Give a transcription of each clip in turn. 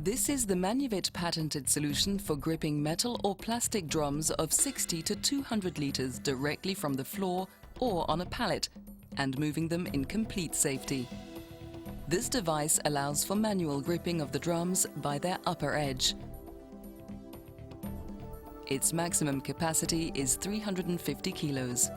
This is the Manuvit patented solution for gripping metal or plastic drums of 60 to 200 liters directly from the floor or on a pallet and moving them in complete safety. This device allows for manual gripping of the drums by their upper edge. Its maximum capacity is 350 kilos.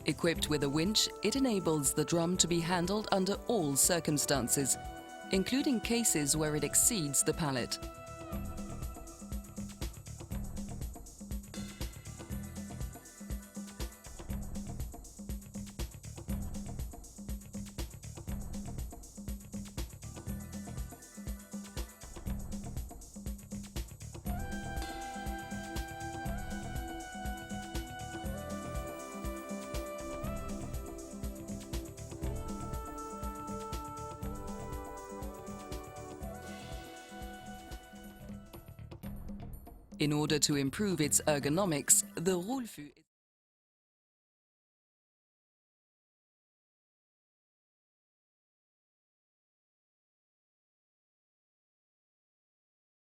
Equipped with a winch, it enables the drum to be handled under all circumstances, including cases where it exceeds the pallet. In order to improve its ergonomics, the Roul Fut